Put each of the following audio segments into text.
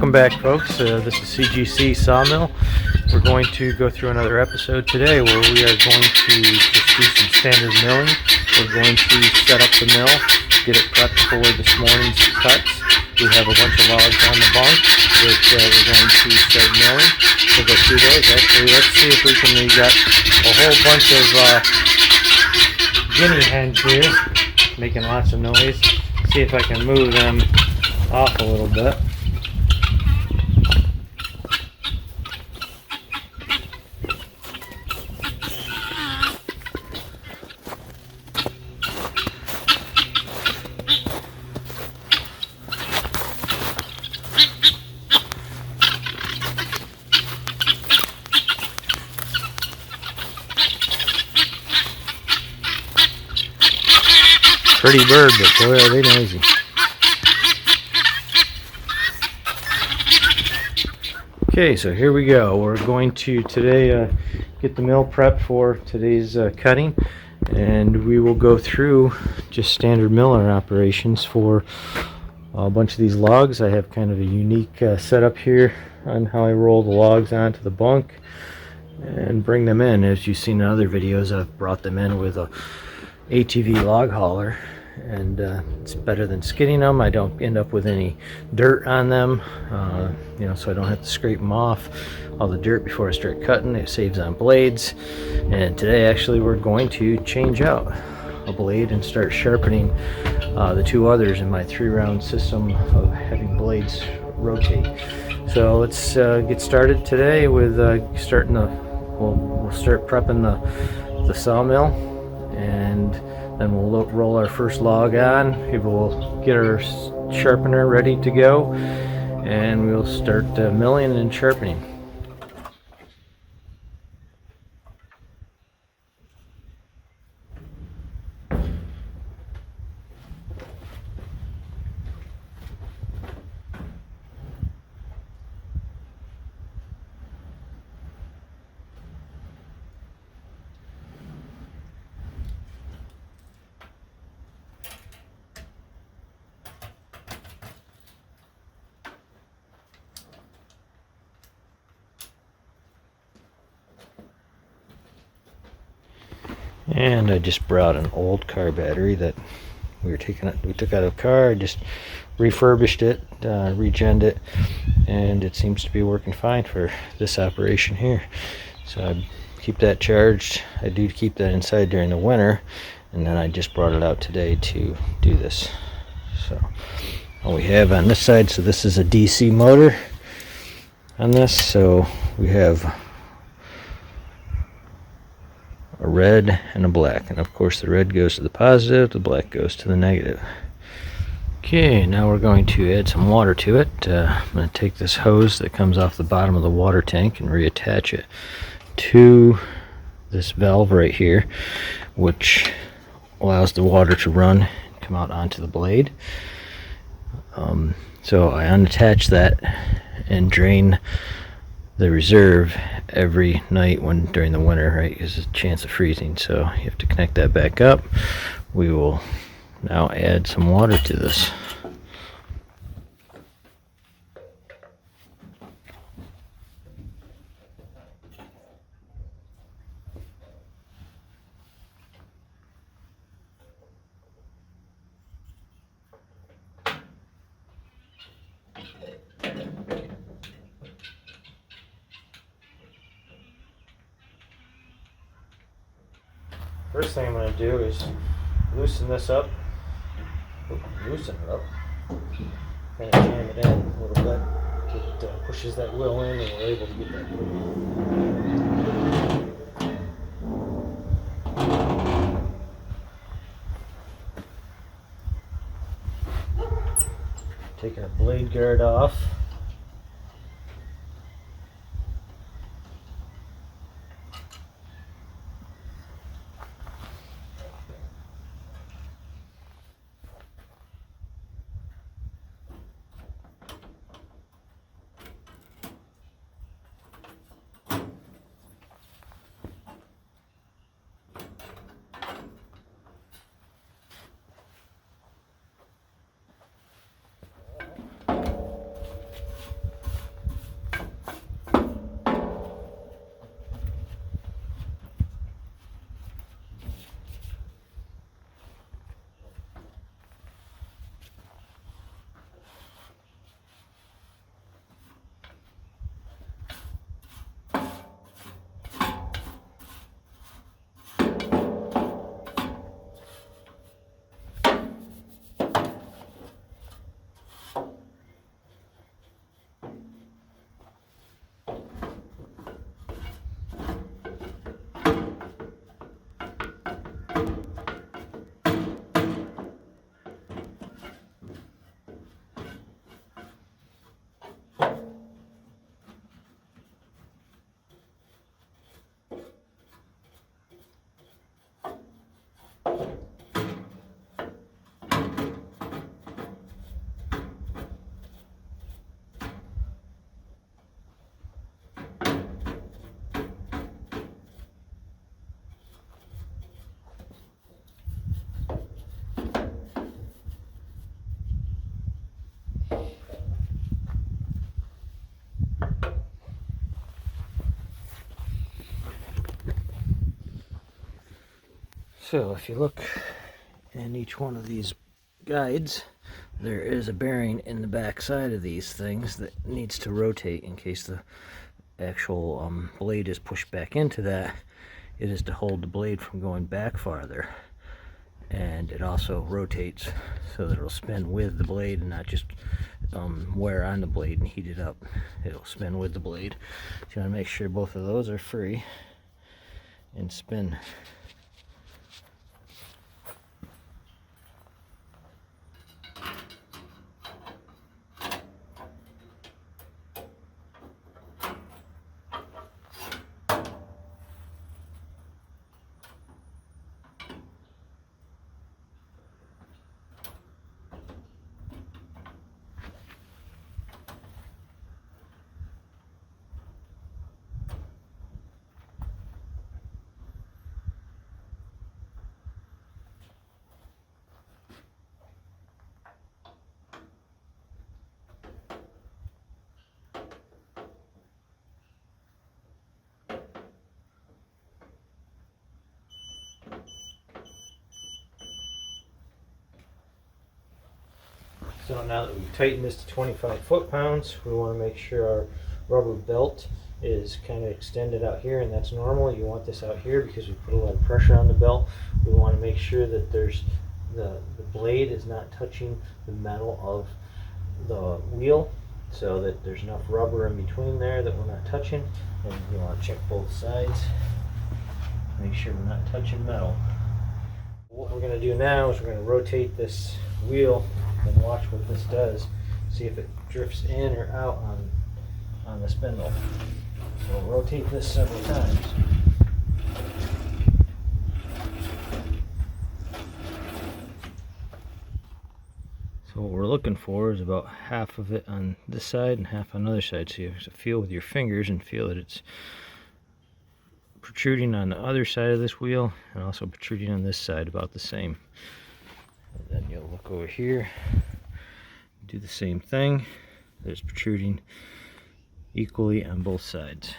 Welcome back, folks. This is CGC Sawmill. We're going to go through another episode today where we are going to just do some standard milling. We're going to set up the mill, get it prepped for this morning's cuts. We have a bunch of logs on the bunk that we're going to start milling. We'll go through those. Actually, let's see if we can. We got a whole bunch of guinea hens here making lots of noise. See if I can move them off a little bit. Pretty bird, but boy are they noisy. Okay, so here we go. We're going to today get the mill prepped for today's cutting, and we will go through just standard milling operations for a bunch of these logs. I have kind of a unique setup here on how I roll the logs onto the bunk and bring them in. As you've seen in other videos, I've brought them in with a ATV log hauler, and it's better than skidding them. I don't end up with any dirt on them, so I don't have to scrape them off all the dirt before I start cutting. It saves on blades. And today actually we're going to change out a blade and start sharpening the two others in my 3-round system of having blades rotate. So let's get started today with we'll start prepping the sawmill, and then we'll roll our first log on. We'll get our sharpener ready to go, and we'll start milling and sharpening. And I just brought an old car battery that we took out of the car. I just refurbished it, regened it, and it seems to be working fine for this operation here. So I keep that charged. I do keep that inside during the winter, and then I just brought it out today to do this. So what we have on this side, so this is a DC motor on this, so we have a red and a black, and of course the red goes to the positive, the black goes to the negative. Okay, now we're going to add some water to it. I'm going to take this hose that comes off the bottom of the water tank and reattach it to this valve right here, which allows the water to run and come out onto the blade. So I unattach that and drain the reserve every night during the winter, right? Because there's a chance of freezing, so you have to connect that back up. We will now add some water to this. First thing I'm going to do is loosen this up. Loosen it up. Kind of jam it in a little bit. It pushes that wheel in, and we're able to get that moving. Take our blade guard off. So if you look in each one of these guides, there is a bearing in the back side of these things that needs to rotate in case the actual blade is pushed back into that. It is to hold the blade from going back farther, and it also rotates so that it'll spin with the blade and not just wear on the blade and heat it up. It'll spin with the blade. So you want to make sure both of those are free and spin. So now that we've tightened this to 25 foot-pounds, we want to make sure our rubber belt is kind of extended out here, and that's normal. You want this out here because we put a lot of pressure on the belt. We want to make sure that there's the blade is not touching the metal of the wheel, so that there's enough rubber in between there that we're not touching. And you want to check both sides, make sure we're not touching metal. What we're going to do now is we're going to rotate this wheel and watch what this does. See if it drifts in or out on the spindle. So we'll rotate this several times. So what we're looking for is about half of it on this side and half on the other side. So you have to feel with your fingers and feel that it's protruding on the other side of this wheel and also protruding on this side about the same. And then you'll look over here, do the same thing. There's protruding equally on both sides.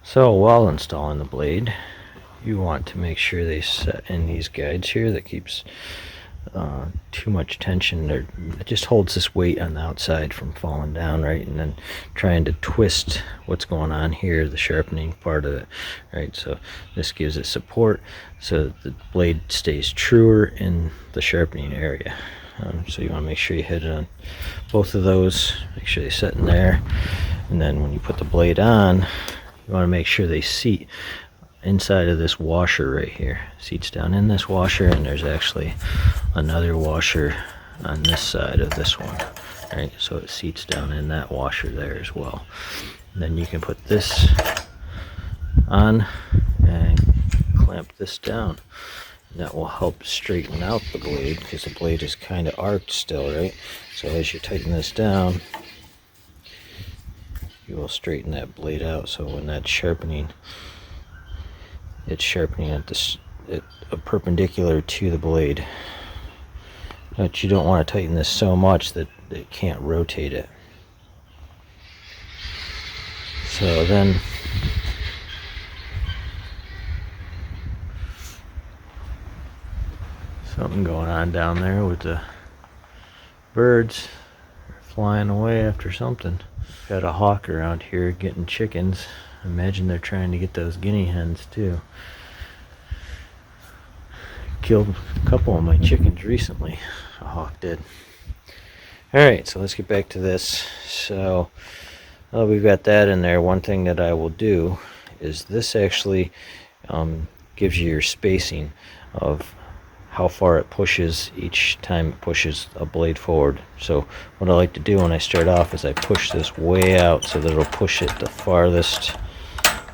So while installing the blade, you want to make sure they set in these guides here. That keeps too much tension. It just holds this weight on the outside from falling down, right? And then trying to twist what's going on here, the sharpening part of it, right? So this gives it support so that the blade stays truer in the sharpening area. So you want to make sure you hit it on both of those, make sure they set in there. And then when you put the blade on, you want to make sure they seat inside of this washer right here. Seats down in this washer, and there's actually another washer on this side of this one, right? So it seats down in that washer there as well. And then you can put this on and clamp this down. That will help straighten out the blade because the blade is kind of arched still, right? So as you tighten this down, you will straighten that blade out. So when that's sharpening, it's sharpening at this perpendicular to the blade. But you don't want to tighten this so much that it can't rotate it. So then Something going on down there with the birds flying away after something. Got a hawk around here getting chickens. Imagine they're trying to get those guinea hens too. Killed a couple of my chickens recently. A hawk did. Alright, so let's get back to this. So we've got that in there. One thing that I will do is this actually gives you your spacing of how far it pushes each time it pushes a blade forward. So what I like to do when I start off is I push this way out so that it'll push it the farthest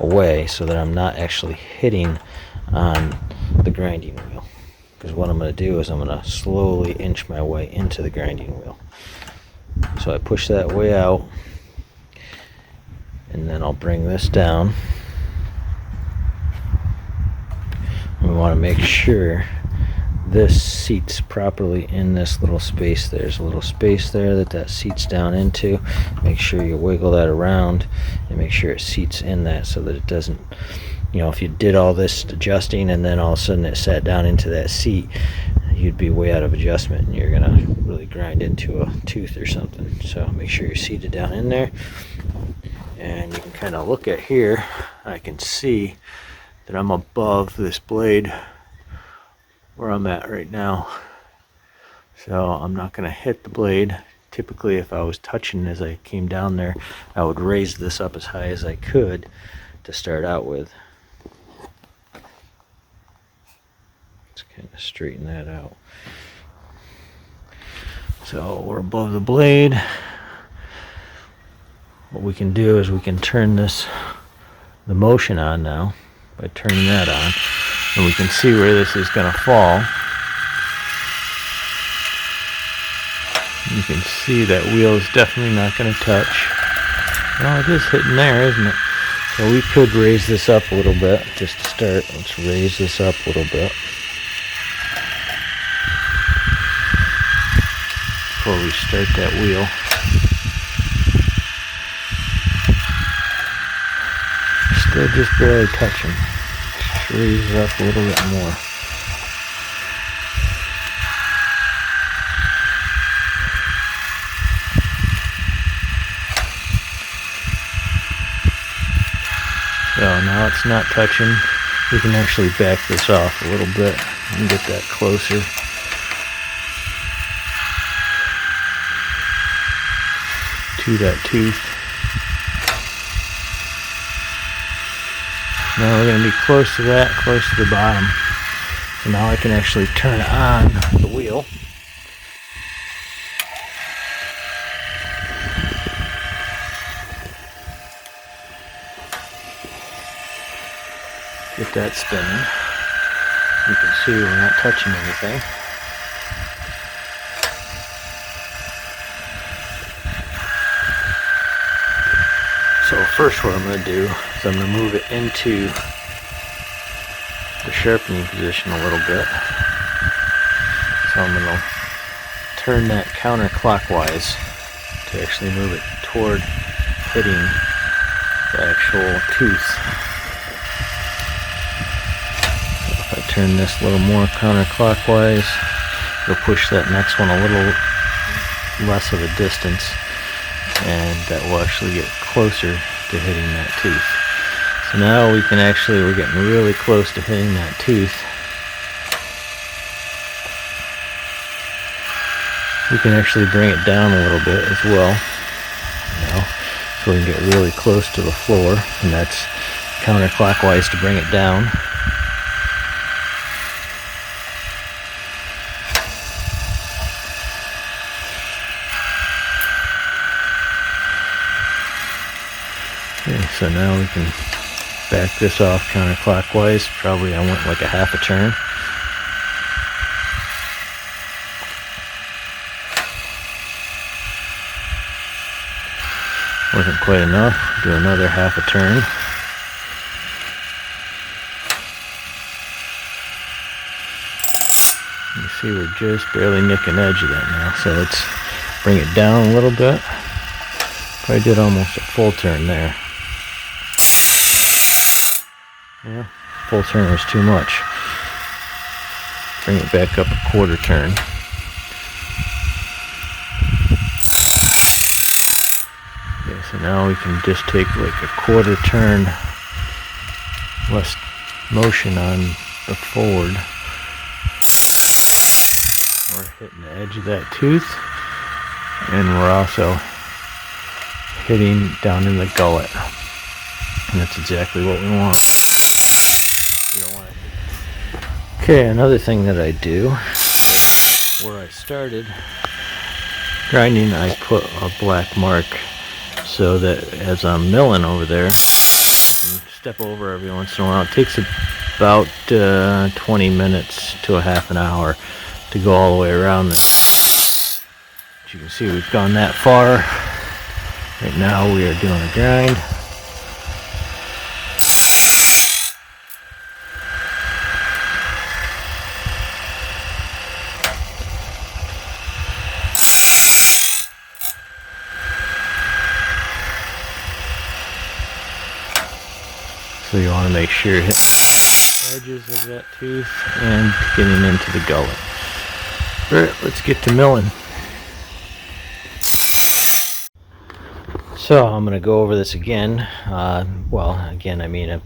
away so that I'm not actually hitting on the grinding wheel. Because what I'm going to do is I'm going to slowly inch my way into the grinding wheel. So I push that way out, and then I'll bring this down. We want to make sure this seats properly in this little space. There's a little space there that seats down into. Make sure you wiggle that around and make sure it seats in that so that it doesn't, you know, if you did all this adjusting and then all of a sudden it sat down into that seat, you'd be way out of adjustment and you're gonna really grind into a tooth or something. So make sure you're seated down in there, and you can kind of look at here. I can see that I'm above this blade where I'm at right now, so I'm not going to hit the blade. Typically, if I was touching as I came down there, I would raise this up as high as I could to start out with. Let's kind of straighten that out. So we're above the blade. What we can do is we can turn the motion on now by turning that on. And we can see where this is going to fall. You can see that wheel is definitely not going to touch. Well, it is hitting there, isn't it? So we could raise this up a little bit just to start. Let's raise this up a little bit before we start that wheel. Still just barely touching. Raise it up a little bit more. So now it's not touching. We can actually back this off a little bit and get that closer. To that tooth. Now we're going to be close to that, close to the bottom. So now I can actually turn on the wheel. Get that spinning. You can see we're not touching anything. So first what I'm going to do is I'm going to move it into the sharpening position a little bit. So I'm going to turn that counterclockwise to actually move it toward hitting the actual tooth. So if I turn this a little more counterclockwise, it'll push that next one a little less of a distance, and that will actually get closer to hitting that tooth. So now we can actually, we're getting really close to hitting that tooth. We can actually bring it down a little bit as well. Now, so we can get really close to the floor, and that's counterclockwise to bring it down. Okay, so now we can back this off counterclockwise. Probably I went like a half a turn. Wasn't quite enough. Do another half a turn. You see we're just barely nicking edge of that now. So let's bring it down a little bit. Probably did almost a full turn there. Yeah, full turn was too much. bring it back up a quarter turn. Okay, so now we can just take like a quarter turn less motion on the forward. We're hitting the edge of that tooth, and we're also hitting down in the gullet, and that's exactly what we want. We don't want it. Okay, another thing that I do, where I started grinding, I put a black mark so that as I'm milling over there, I can step over every once in a while. It takes about 20 minutes to a half an hour to go all the way around this. As you can see, we've gone that far. Right now we are doing a grind. So you want to make sure you're hitting the edges of that tooth and getting into the gullet. Alright, let's get to milling. So I'm going to go over this again. Again, I mean,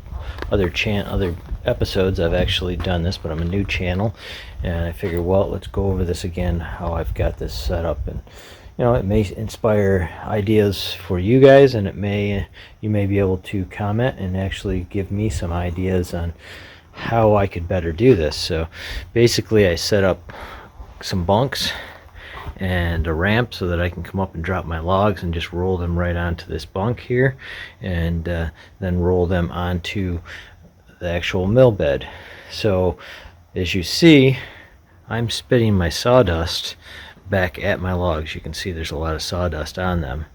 other episodes I've actually done this, but I'm a new channel, and I figured, well, let's go over this again, how I've got this set up, and it may inspire ideas for you guys, and you may be able to comment and actually give me some ideas on how I could better do this. So basically, I set up some bunks and a ramp so that I can come up and drop my logs and just roll them right onto this bunk here, and then roll them onto the actual mill bed. So as you see, I'm spitting my sawdust back at my logs. You can see there's a lot of sawdust on them,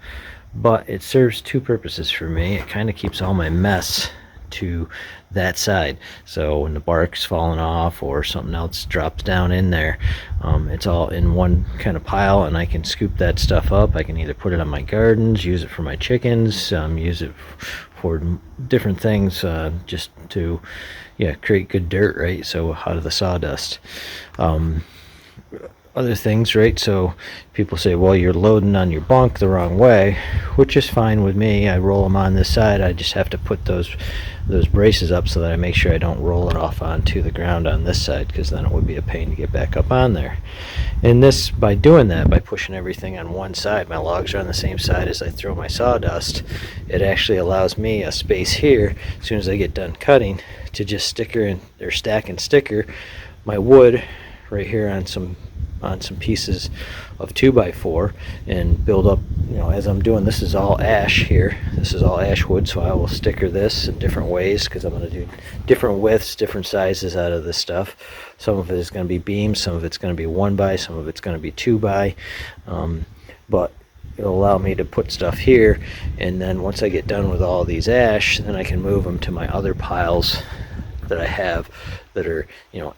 but it serves two purposes for me. It kind of keeps all my mess to that side, so when the bark's falling off or something else drops down in there, it's all in one kind of pile, and I can scoop that stuff up. I can either put it on my gardens, use it for my chickens, use it for different things, just to create good dirt, right? So out of the sawdust. Other things, right? So people say, well, you're loading on your bunk the wrong way, which is fine with me. I roll them on this side. I just have to put those braces up so that I make sure I don't roll it off onto the ground on this side, because then it would be a pain to get back up on there. And this, by doing that, by pushing everything on one side, my logs are on the same side as I throw my sawdust, it actually allows me a space here as soon as I get done cutting to just stack and sticker my wood right here on some pieces of 2x4 and build up. As I'm doing this, is all ash here. This is all ash wood, so I will sticker this in different ways, because I'm going to do different widths, different sizes out of this stuff. Some of it is going to be beams, some of it's going to be 1x, some of it's going to be 2x, but it'll allow me to put stuff here, and then once I get done with all these ash, then I can move them to my other piles that I have that are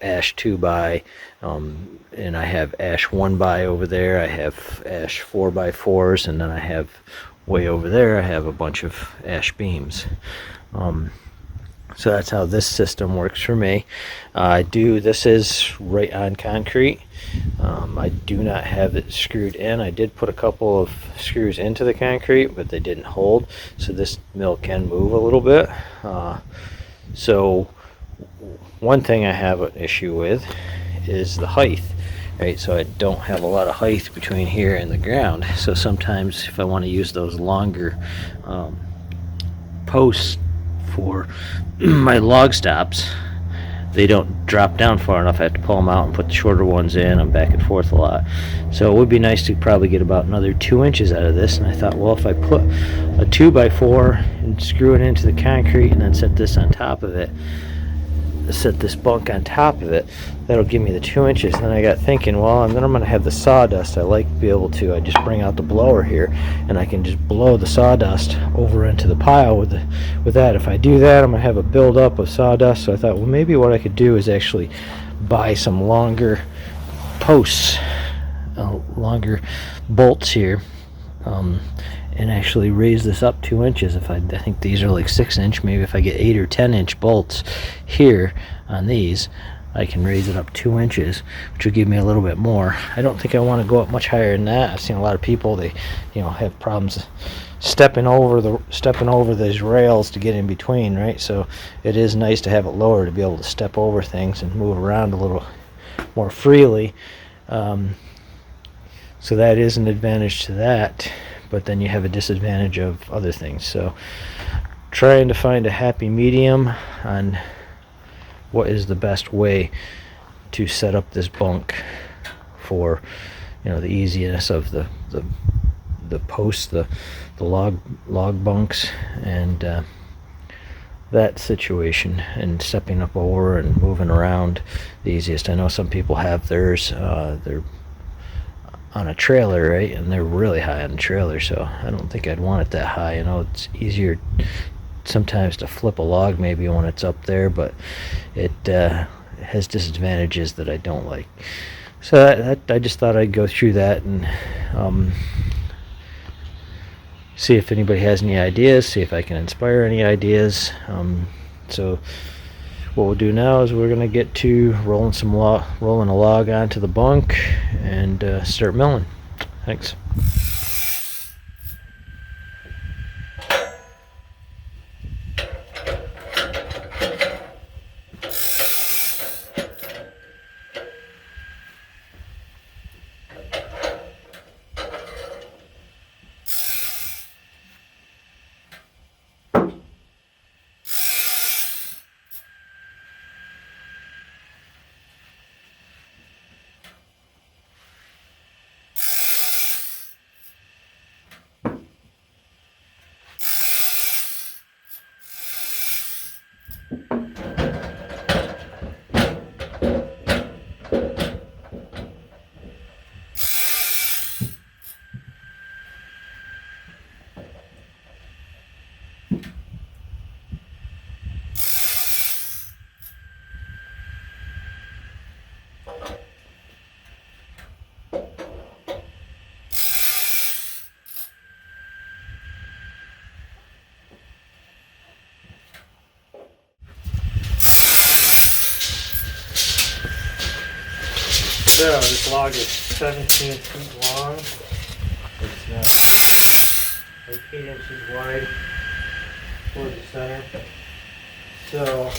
ash 2x, and I have ash 1x over there. I have ash 4x4s, and then I have way over there I have a bunch of ash beams. So that's how this system works for me. This is right on concrete. I do not have it screwed in. I did put a couple of screws into the concrete, but they didn't hold, so this mill can move a little bit. So one thing I have an issue with is the height, right? So I don't have a lot of height between here and the ground, so sometimes if I want to use those longer posts for my log stops, they don't drop down far enough. I have to pull them out and put the shorter ones in. I'm back and forth a lot, so it would be nice to probably get about another 2 inches out of this. And I thought, well, if I put a 2x4 and screw it into the concrete and then set this on top of it, set this bunk on top of it, that'll give me the 2 inches. And then I got thinking, well, and then I'm going to have the sawdust. I like to be able to, I just bring out the blower here and I can just blow the sawdust over into the pile with that. If I do that, I'm going to have a buildup of sawdust. So I thought, well, maybe what I could do is actually buy some longer posts, longer bolts here, and actually raise this up 2 inches. If I think these are like 6-inch, maybe if I get 8 or 10-inch bolts here on these, I can raise it up 2 inches, which will give me a little bit more. I don't think I want to go up much higher than that. I've seen a lot of people, they have problems stepping over these rails to get in between, right? So it is nice to have it lower to be able to step over things and move around a little more freely. So that is an advantage to that, but then you have a disadvantage of other things. So trying to find a happy medium on what is the best way to set up this bunk for the easiness of the posts, the log bunks, and that situation, and stepping up over and moving around the easiest. I know some people have theirs, they're on a trailer, right, and they're really high on the trailer, so I don't think I'd want it that high. It's easier sometimes to flip a log maybe when it's up there, but it has disadvantages that I don't like. So I just thought I'd go through that and see if anybody has any ideas, see if I can inspire any ideas. So what we'll do now is we're going to get to rolling a log onto the bunk and start milling. Thanks. So this log is 17 feet long. It's like 8 inches wide toward the center. So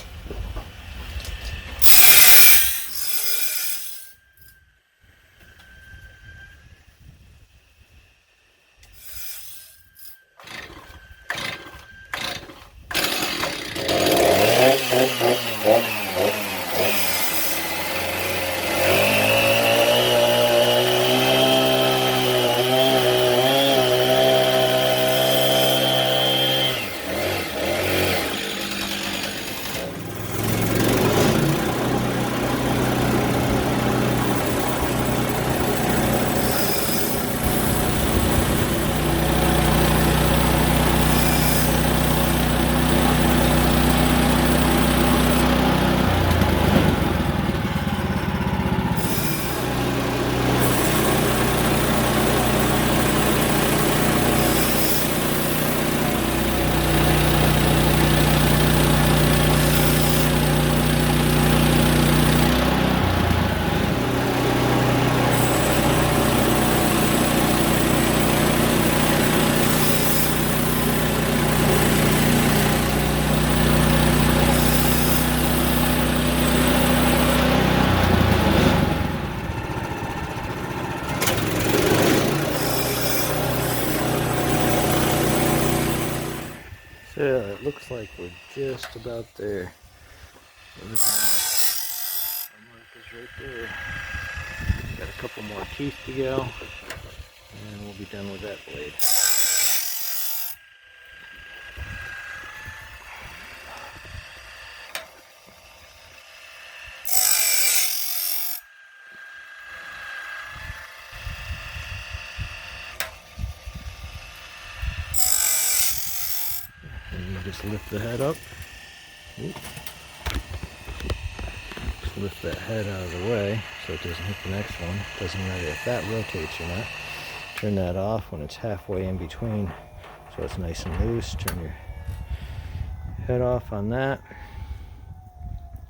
yeah, it looks like we're just about there. Our mark is right there. Got a couple more teeth to go, and we'll be done with that blade. And you just lift the head up. Oop. Just lift that head out of the way so it doesn't hit the next one. Doesn't matter if that rotates or not. turn that off when it's halfway in between, so it's nice and loose. Turn your head off on that,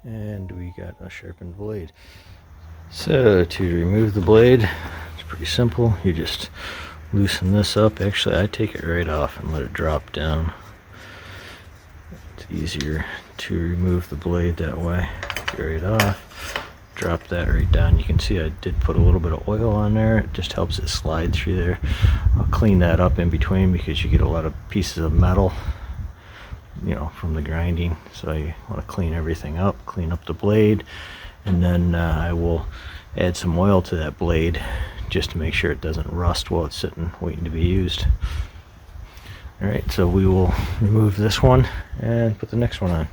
and we got a sharpened blade. So to remove the blade, it's pretty simple. You just loosen this up. Actually, I take it right off and let it drop down. It's easier to remove the blade that way. Take it right off, drop that right down. You can see I did put a little bit of oil on there. It just helps it slide through there. I'll clean that up in between because you get a lot of pieces of metal, you know, from the grinding. So you want to clean everything up, clean up the blade, and then I will add some oil to that blade just to make sure it doesn't rust while it's sitting waiting to be used. Alright, so we will remove this one and put the next one on.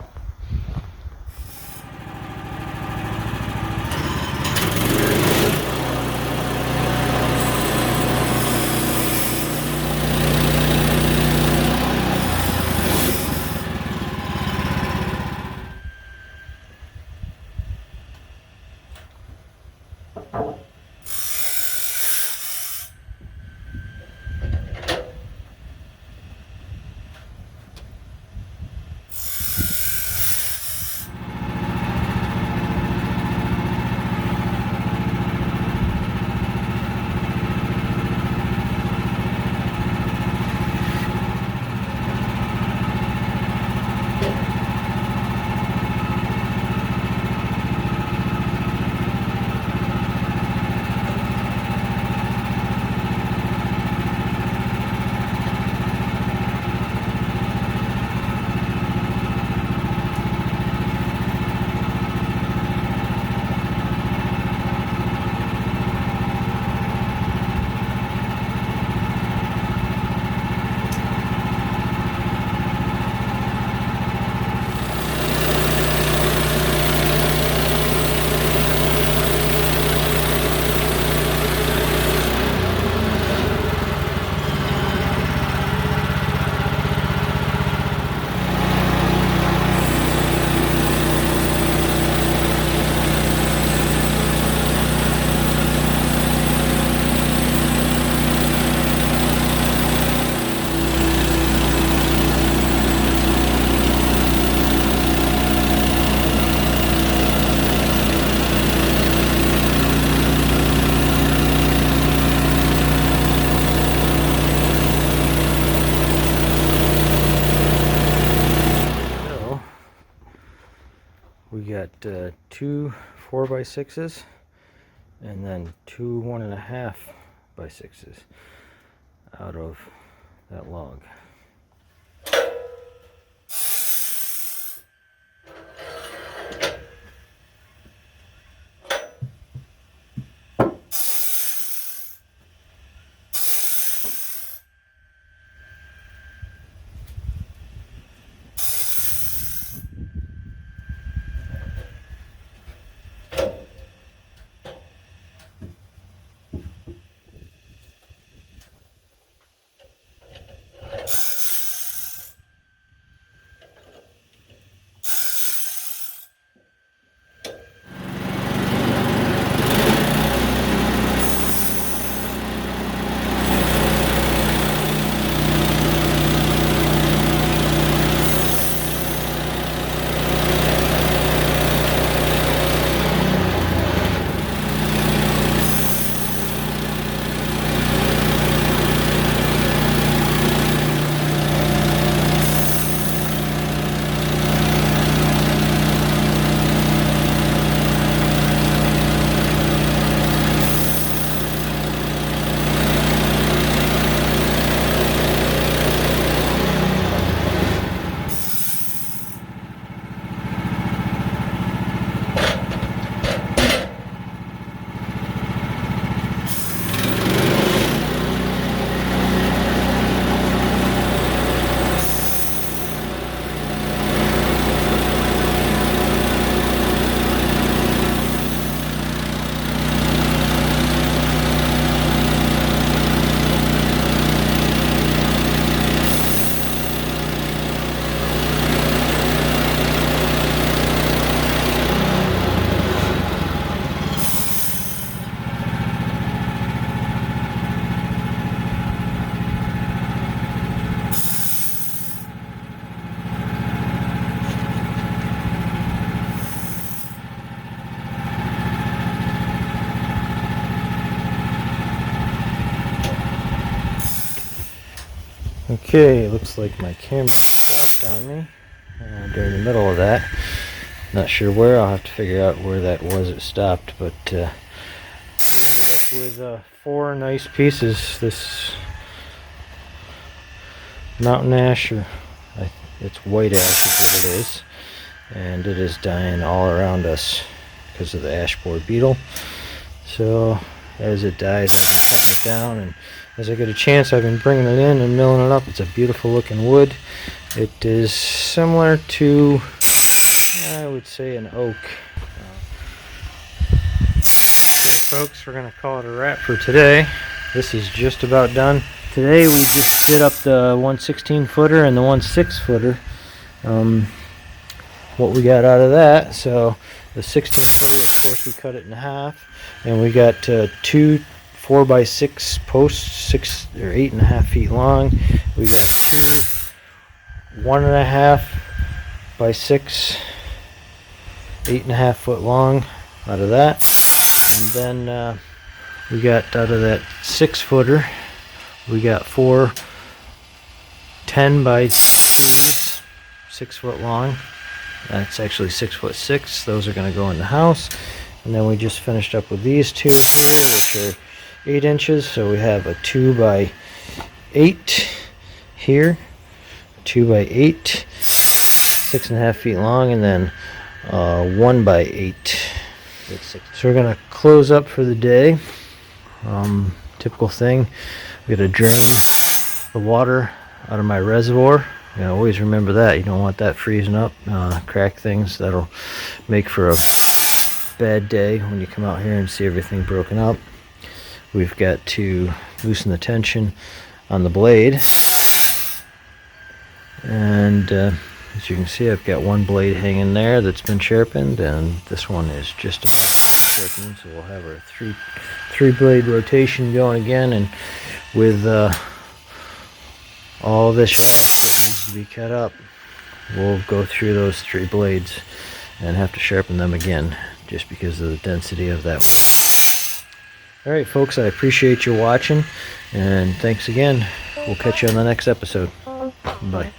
We got two 4x6s and then two 1.5x6s out of that log. Okay, looks like my camera stopped on me during the middle of that. Not sure where. I'll have to figure out where that was it stopped, but we ended up with 4 nice pieces. This mountain ash, or it's white ash is what it is, and it is dying all around us because of the ash borer beetle. So as it dies, I've been cutting it down, and as I get a chance, I've been bringing it in and milling it up. It's a beautiful looking wood. It is similar to, I would say, an oak. Okay folks, we're going to call it a wrap for today. This is just about done. Today we just did up the 116 footer and the 16 footer. What we got out of that, so the 16 footer, of course, we cut it in half, and we got 2 4x6 posts, 6 or 8.5 feet long. We got 2 1.5 by 6, 8.5 foot long out of that. And then we got out of that 6 footer, we got 4 10 by 2s, 6 foot long. That's actually 6'6". Those are going to go in the house. And then we just finished up with these 2 here, which are 8 inches. So we have a 2 by 8 here, 2 by 8, 6.5 feet long, and then 1 by 8. So we're going to close up for the day. Typical thing, we got to drain the water out of my reservoir. You know, always remember that. You don't want that freezing up, crack things. That'll make for a bad day when you come out here and see everything broken up. We've got to loosen the tension on the blade. And as you can see, I've got 1 blade hanging there that's been sharpened, and this one is just about sharpened. So we'll have our three blade rotation going again, and with all this ash that needs to be cut up, we'll go through those 3 blades and have to sharpen them again just because of the density of that wood. Alright folks, I appreciate you watching, and thanks again. We'll catch you on the next episode. Bye.